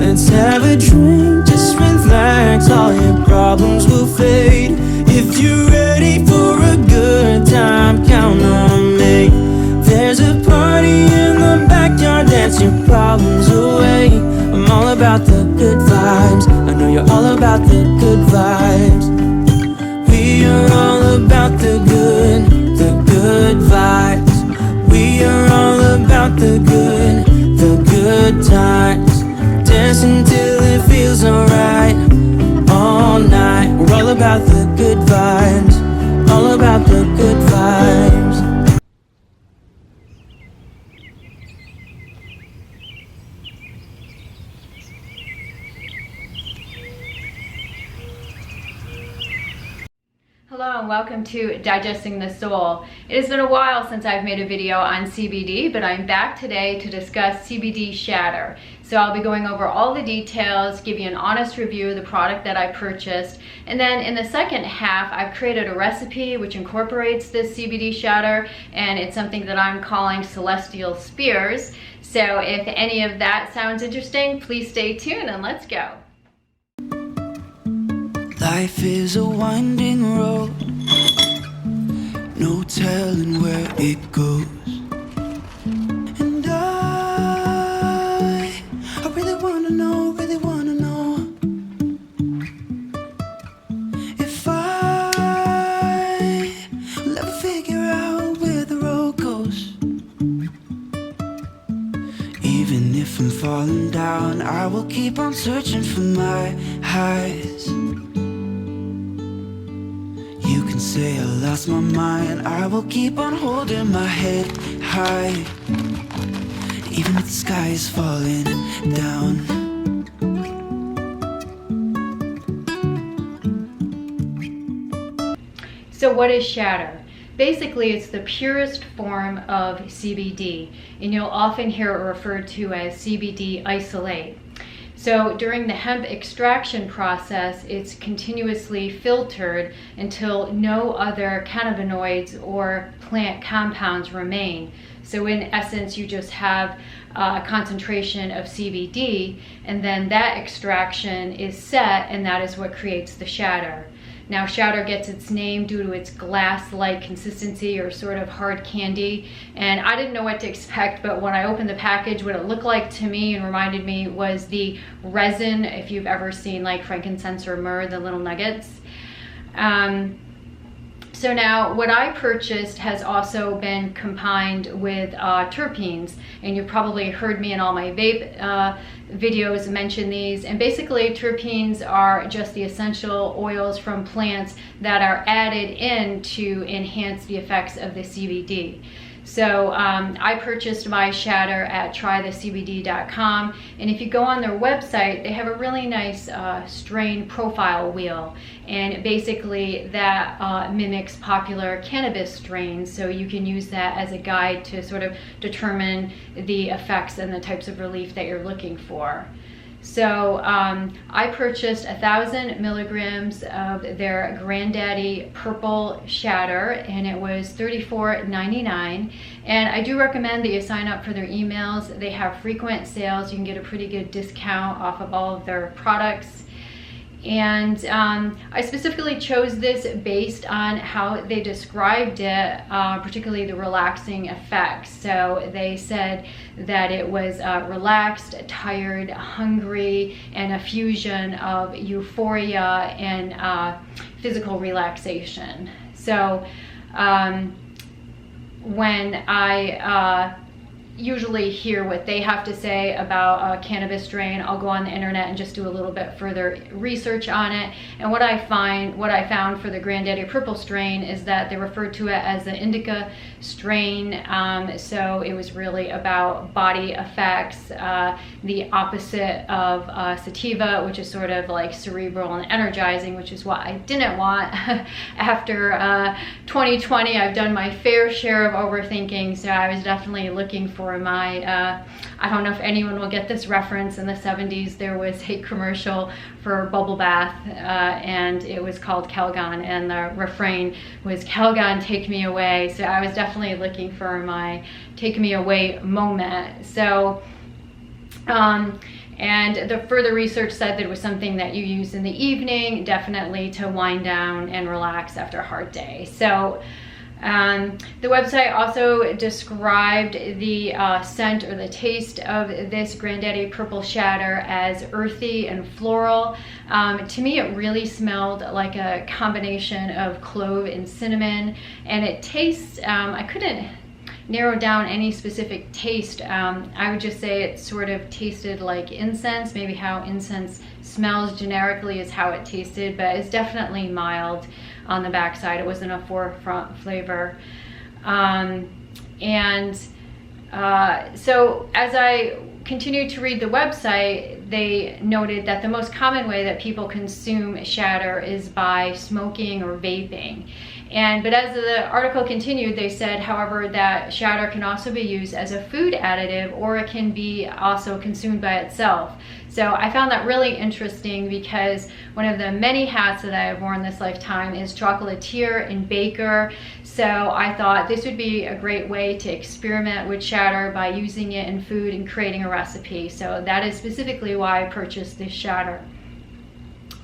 Let's have a drink, just relax, all your problems will fade. If you're ready for a good time, count on me. There's a party in the backyard, dance your problems away. I'm all about the good vibes, I know you're all about the good vibes. We are all about the good vibes. We are all about the good times. Dancing till it feels alright, all night. We're all about the good vibes, all about the good vibes. Hello and welcome to Digesting the Soul. It has been a while since I've made a video on CBD, but I'm back today to discuss CBD Shatter. So I'll be going over all the details, give you an honest review of the product that I purchased, and then in the second half I've created a recipe which incorporates this CBD Shatter, and it's something that I'm calling Celestial Spears. So if any of that sounds interesting, please stay tuned and let's go. Life is a winding road, no telling where it goes. And I really wanna know if I will ever figure out where the road goes. Even if I'm falling down, I will keep on searching for my highs. You can say I lost my mind, I will keep on holding my head high, even if the sky is falling down. So what is Shatter? Basically, it's the purest form of CBD, and you'll often hear it referred to as CBD isolate. So during the hemp extraction process, it's continuously filtered until no other cannabinoids or plant compounds remain. So in essence, you just have a concentration of CBD, and then that extraction is set, and that is what creates the shatter. Now, shatter gets its name due to its glass-like consistency, or sort of hard candy. And I didn't know what to expect, but when I opened the package, what it looked like to me and reminded me was the resin, if you've ever seen like frankincense or myrrh, the little nuggets. So now what I purchased has also been combined with terpenes, and you've probably heard me in all my vape videos mention these. And basically terpenes are just the essential oils from plants that are added in to enhance the effects of the CBD. So I purchased my shatter at trythecbd.com, and if you go on their website, they have a really nice strain profile wheel, and basically that mimics popular cannabis strains, so you can use that as a guide to sort of determine the effects and the types of relief that you're looking for. So I purchased 1,000 milligrams of their Granddaddy Purple Shatter, and it was $34.99. And I do recommend that you sign up for their emails. They have frequent sales. You can get a pretty good discount off of all of their products. And I specifically chose this based on how they described it, particularly the relaxing effects. So they said that it was relaxed, tired, hungry, and a fusion of euphoria and physical relaxation. So when I usually hear what they have to say about a cannabis strain, I'll go on the internet and just do a little bit further research on it. And what I found for the Granddaddy Purple strain is that they referred to it as the indica strain. So it was really about body effects, the opposite of sativa, which is sort of like cerebral and energizing, which is what I didn't want. After 2020, I've done my fair share of overthinking, so I was definitely looking for my, I don't know if anyone will get this reference. In the 70s, there was a commercial for bubble bath, and it was called Calgon, and the refrain was, "Calgon, take me away." So I was definitely looking for my take me away moment. So And the further research said that it was something that you use in the evening, definitely to wind down and relax after a hard day. So the website also described the scent or the taste of this Granddaddy Purple Shatter as earthy and floral. To me, it really smelled like a combination of clove and cinnamon, and it tastes, I couldn't narrow down any specific taste. I would just say it sort of tasted like incense. Maybe how incense smells generically is how it tasted, but it's definitely mild on the backside. It wasn't a forefront flavor. So as I continued to read the website, they noted that the most common way that people consume shatter is by smoking or vaping. But as the article continued, they said, however, that shatter can also be used as a food additive, or it can be also consumed by itself. So I found that really interesting, because one of the many hats that I have worn this lifetime is chocolatier and baker. So I thought this would be a great way to experiment with shatter by using it in food and creating a recipe. So that is specifically why I purchased this shatter.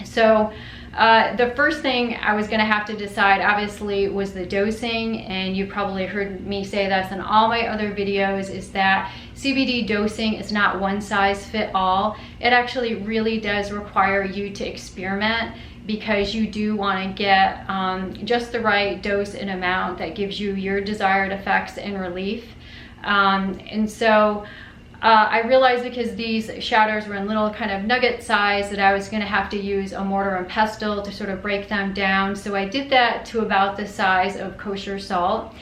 So the first thing I was going to have to decide, obviously, was the dosing, and you probably heard me say this in all my other videos, is that CBD dosing is not one size fit all. It actually really does require you to experiment, because you do want to get just the right dose and amount that gives you your desired effects and relief. I realized, because these shatters were in little kind of nugget size, that I was going to have to use a mortar and pestle to sort of break them down. So I did that to about the size of kosher salt.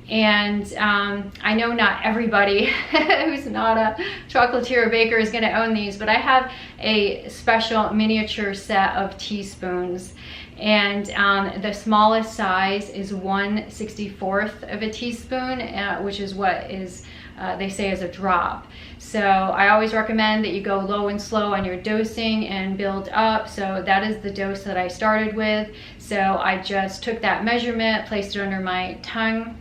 And I know not everybody who's not a chocolatier or baker is going to own these, but I have a special miniature set of teaspoons. And the smallest size is 1/64 of a teaspoon, which is what is they say is a drop. So I always recommend that you go low and slow on your dosing and build up. So that is the dose that I started with. So I just took that measurement, placed it under my tongue,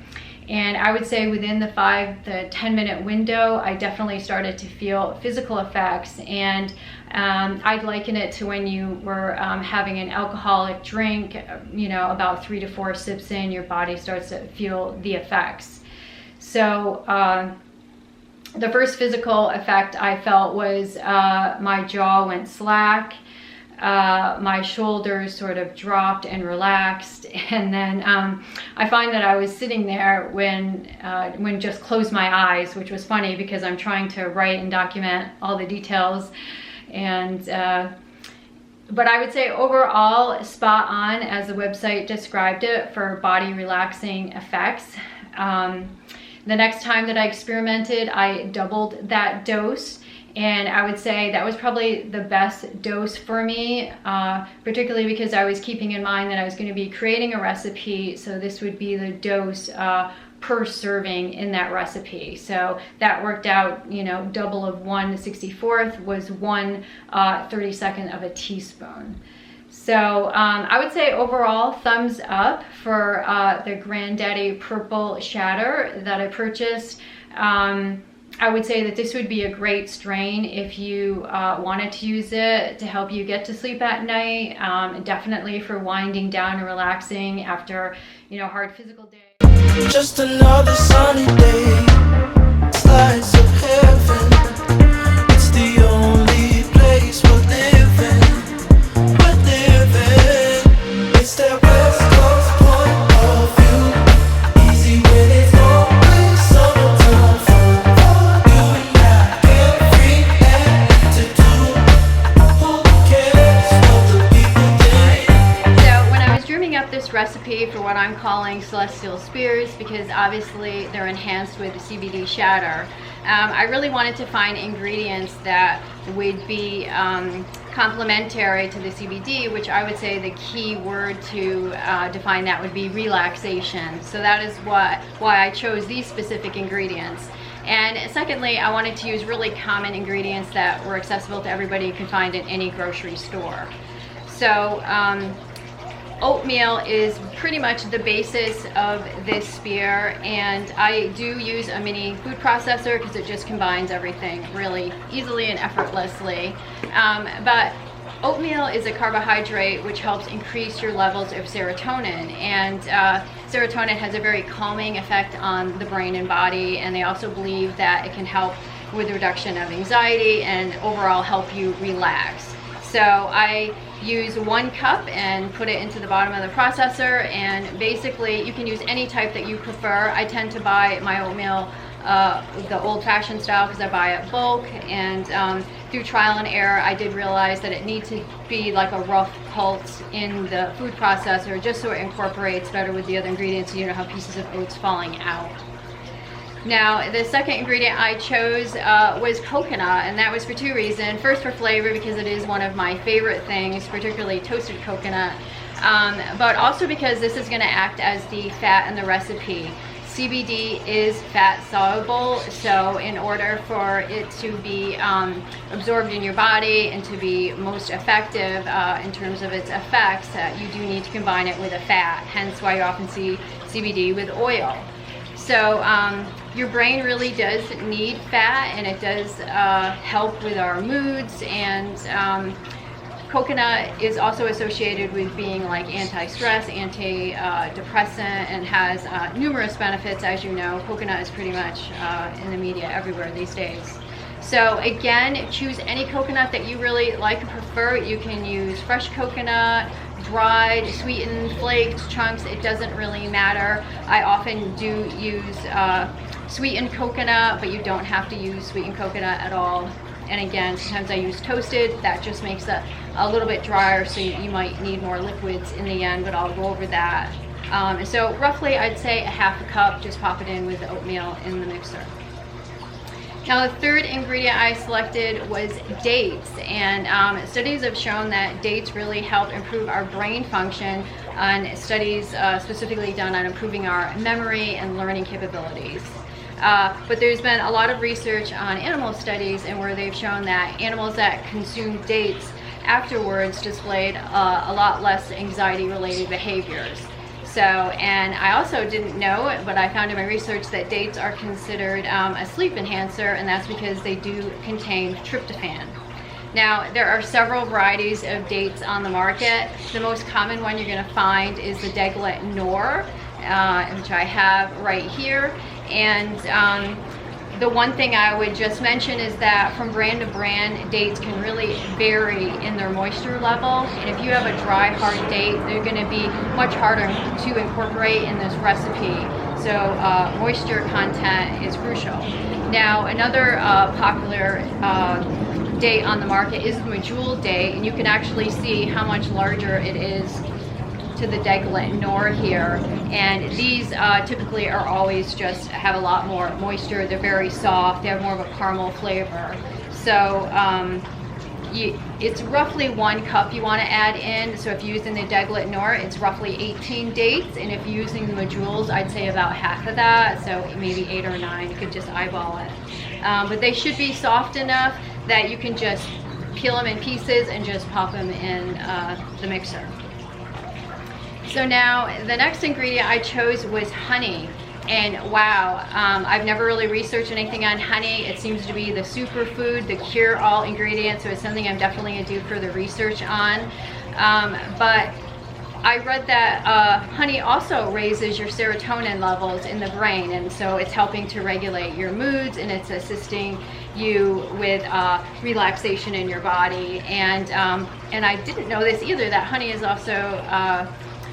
and I would say within the 5 to 10 minute window, I definitely started to feel physical effects. And I'd liken it to when you were having an alcoholic drink, you know, about 3 to 4 sips in, your body starts to feel the effects. So the first physical effect I felt was my jaw went slack, my shoulders sort of dropped and relaxed, and then I find that I was sitting there when just closed my eyes, which was funny because I'm trying to write and document all the details. But I would say overall spot on as the website described it for body relaxing effects. The next time that I experimented, I doubled that dose, and I would say that was probably the best dose for me, particularly because I was keeping in mind that I was going to be creating a recipe, so this would be the dose per serving in that recipe. So that worked out, you know, double of 1/64 was 1/32 of a teaspoon. So I would say overall thumbs up for the Granddaddy Purple Shatter that I purchased. I would say that this would be a great strain if you wanted to use it to help you get to sleep at night. Definitely for winding down and relaxing after, you know, hard physical day. Just another sunny day, slice of heaven. It's the only place we're living. We're living. It's that West Coast point of view. Easy when it's always summertime fun for you and I. Every attitude. Who cares what the people think? So when I was dreaming up this recipe for what I'm calling celestial spears, because obviously they're enhanced with the CBD Shatter, I really wanted to find ingredients that would be complementary to the CBD, which I would say the key word to define that would be relaxation. So that is why I chose these specific ingredients. And secondly, I wanted to use really common ingredients that were accessible to everybody you can find in any grocery store. So oatmeal is pretty much the basis of this spear, and I do use a mini food processor because it just combines everything really easily and effortlessly. But oatmeal is a carbohydrate which helps increase your levels of serotonin, and serotonin has a very calming effect on the brain and body, and they also believe that it can help with reduction of anxiety and overall help you relax. So I use 1 cup and put it into the bottom of the processor, and basically you can use any type that you prefer. I tend to buy my oatmeal the old-fashioned style because I buy it bulk, and through trial and error I did realize that it needs to be like a rough pulse in the food processor just so it incorporates better with the other ingredients, so you don't have pieces of oats falling out. Now, the second ingredient I chose was coconut, and that was for 2 reasons. First, for flavor, because it is one of my favorite things, particularly toasted coconut, but also because this is going to act as the fat in the recipe. CBD is fat soluble, so in order for it to be absorbed in your body and to be most effective in terms of its effects, you do need to combine it with a fat, hence why you often see CBD with oil. So your brain really does need fat, and it does help with our moods, and coconut is also associated with being like anti-stress, antidepressant, and has numerous benefits. As you know, coconut is pretty much in the media everywhere these days. So again, choose any coconut that you really like and prefer. You can use fresh coconut, dried, sweetened, flaked, chunks, it doesn't really matter. I often do use sweetened coconut, but you don't have to use sweetened coconut at all. And again, sometimes I use toasted. That just makes it a little bit drier, so you might need more liquids in the end, but I'll go over that. And so roughly I'd say a 1/2 cup, just pop it in with the oatmeal in the mixer. Now, the third ingredient I selected was dates, and studies have shown that dates really help improve our brain function, and studies specifically done on improving our memory and learning capabilities. But there's been a lot of research on animal studies, and where they've shown that animals that consume dates afterwards displayed a lot less anxiety-related behaviors. So, and I also didn't know it, but I found in my research that dates are considered a sleep enhancer, and that's because they do contain tryptophan. Now, there are several varieties of dates on the market. The most common one you're going to find is the Deglet Noor, which I have right here. And the one thing I would just mention is that from brand to brand, dates can really vary in their moisture level. And if you have a dry, hard date, they're going to be much harder to incorporate in this recipe. So moisture content is crucial. Now, another popular date on the market is the Medjool date, and you can actually see how much larger it is to the Deglet Noor here, and these typically are always just have a lot more moisture. They're very soft, they have more of a caramel flavor. So it's roughly 1 cup you want to add in. So if you're using the Deglet Noor, it's roughly 18 dates, and if you're using the Medjools, I'd say about half of that, so maybe 8 or 9. You could just eyeball it. But they should be soft enough that you can just peel them in pieces and just pop them in the mixer. So now the next ingredient I chose was honey, and wow, I've never really researched anything on honey. It seems to be the superfood, the cure-all ingredient, so it's something I'm definitely going to do further research on. But I read that honey also raises your serotonin levels in the brain, and so it's helping to regulate your moods, and it's assisting you with relaxation in your body. And I didn't know this either, that honey is also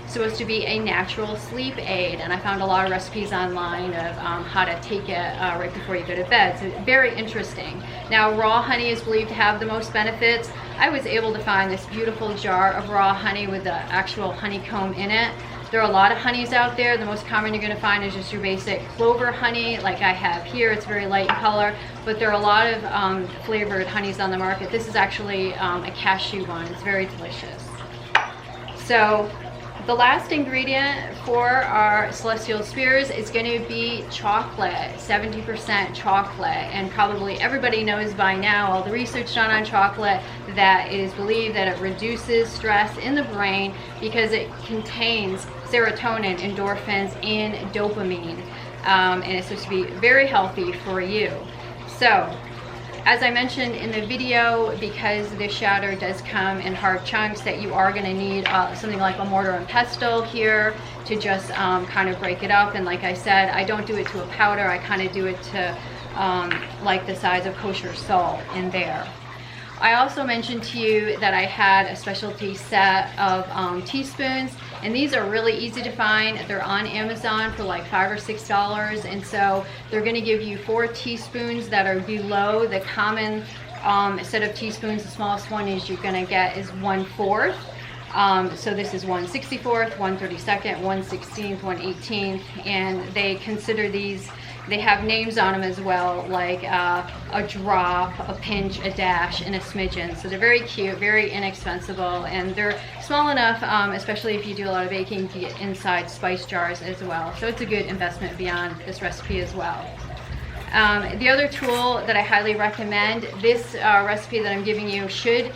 supposed to be a natural sleep aid, and I found a lot of recipes online of how to take it right before you go to bed, so very interesting. Now, raw honey is believed to have the most benefits. I was able to find this beautiful jar of raw honey with the actual honeycomb in it. There are a lot of honeys out there. The most common you're going to find is just your basic clover honey like I have here. It's very light in color, but there are a lot of flavored honeys on the market. This is actually a cashew one. It's very delicious. So the last ingredient for our celestial spears is going to be chocolate, 70% chocolate. And probably everybody knows by now, all the research done on chocolate, that it is believed that it reduces stress in the brain because it contains serotonin, endorphins, and dopamine. And it's supposed to be very healthy for you. So, as I mentioned in the video, because this shatter does come in hard chunks, that you are going to need something like a mortar and pestle here to just kind of break it up. And like I said, I don't do it to a powder. I kind of do it to like the size of kosher salt in there. I also mentioned to you that I had a specialty set of teaspoons, and these are really easy to find. They're on Amazon for like $5 or $6, and so they're going to give you 4 teaspoons that are below the common set of teaspoons. The smallest one is you're going to get is 1/4. So this is 1/64, 1/32, 1/16, 1/18, and they consider these, they have names on them as well, like a drop, a pinch, a dash, and a smidgen. So they're very cute, very inexpensive, and they're small enough, especially if you do a lot of baking, to get inside spice jars as well. So it's a good investment beyond this recipe as well. The other tool that I highly recommend, this recipe that I'm giving you should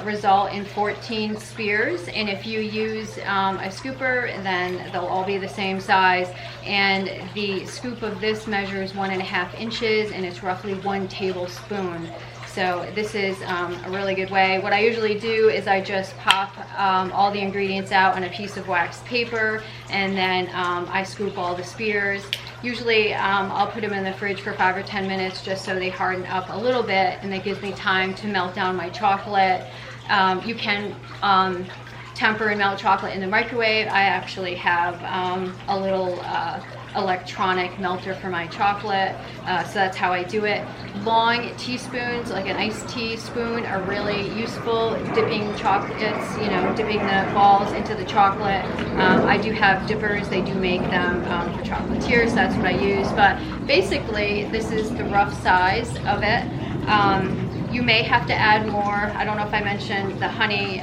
result in 14 spears, and if you use a scooper, then they'll all be the same size, and the scoop of this measures 1.5 inches, and it's roughly 1 tablespoon. So this is a really good way. What I usually do is I just pop all the ingredients out on a piece of wax paper, and then I scoop all the spears. Usually I'll put them in the fridge for 5 or 10 minutes just so they harden up a little bit, and that gives me time to melt down my chocolate. You can temper and melt chocolate in the microwave. I actually have a little electronic melter for my chocolate, so that's how I do it. Long teaspoons, like an iced tea spoon, are really useful dipping chocolates, you know, dipping the balls into the chocolate. I do have dippers, they do make them for chocolatiers, so that's what I use, but basically this is the rough size of it. You may have to add more. I don't know if I mentioned the honey.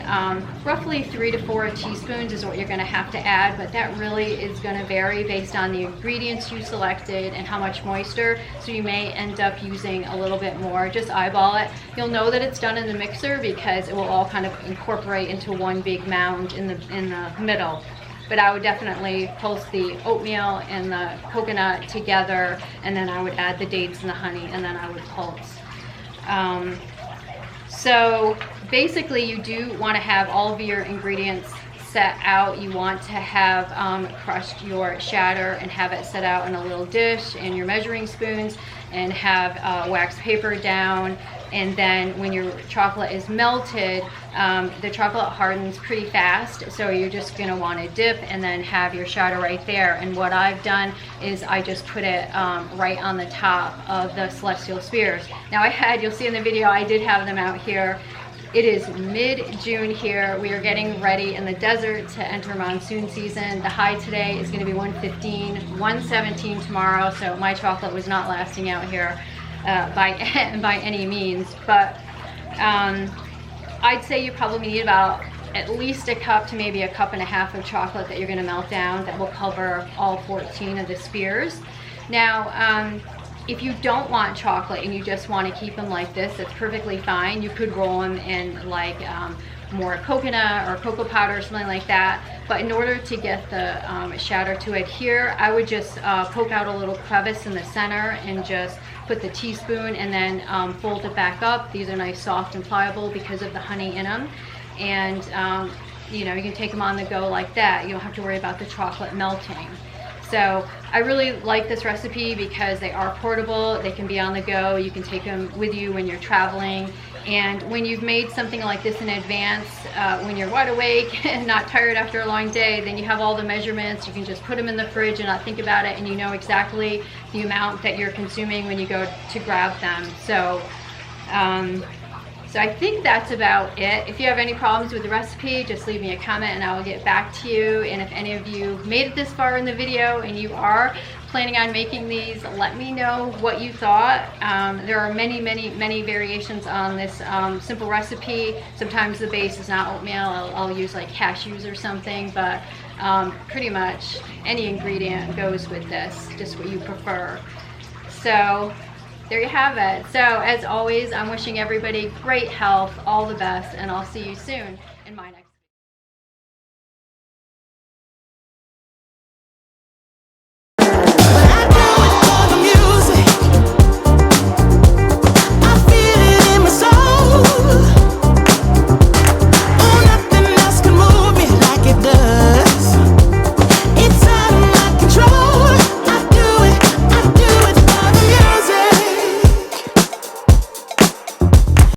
Roughly 3 to 4 teaspoons is what you're going to have to add, but that really is going to vary based on the ingredients you selected and how much moisture. So you may end up using a little bit more. Just eyeball it. You'll know that it's done in the mixer because it will all kind of incorporate into one big mound in the middle. But I would definitely pulse the oatmeal and the coconut together, and then I would add the dates and the honey, and then I would pulse. So basically you do want to have all of your ingredients set out. You want to have crushed your shatter and have it set out in a little dish and your measuring spoons, and have wax paper down. And then when your chocolate is melted, the chocolate hardens pretty fast, so you're just going to want to dip and then have your shatter right there. And what I've done is I just put it right on the top of the celestial spears. Now you'll see in the video, I did have them out here. It is mid-June here. We are getting ready in the desert to enter monsoon season. The high today is going to be 115, 117 tomorrow, so my chocolate was not lasting out here by any means, but I'd say you probably need about at least a cup to maybe a cup and a half of chocolate that you're going to melt down that will cover all 14 of the spears. Now, if you don't want chocolate and you just want to keep them like this, that's perfectly fine. You could roll them in like more coconut or cocoa powder or something like that. But in order to get the shatter to adhere, I would just poke out a little crevice in the center and just put the teaspoon and then fold it back up. These are nice, soft, and pliable because of the honey in them. And you know, you can take them on the go like that. You don't have to worry about the chocolate melting. So I really like this recipe because they are portable, they can be on the go, you can take them with you when you're traveling. And when you've made something like this in advance, when you're wide awake and not tired after a long day, then you have all the measurements, you can just put them in the fridge and not think about it, and you know exactly the amount that you're consuming when you go to grab them. So I think that's about it. If you have any problems with the recipe, just leave me a comment and I will get back to you. And if any of you made it this far in the video and you are planning on making these, let me know what you thought. There are many variations on this simple recipe. Sometimes the base is not oatmeal. I'll use like cashews or something, but pretty much any ingredient goes with this, just what you prefer. So there you have it. So as always, I'm wishing everybody great health, all the best, and I'll see you soon in my next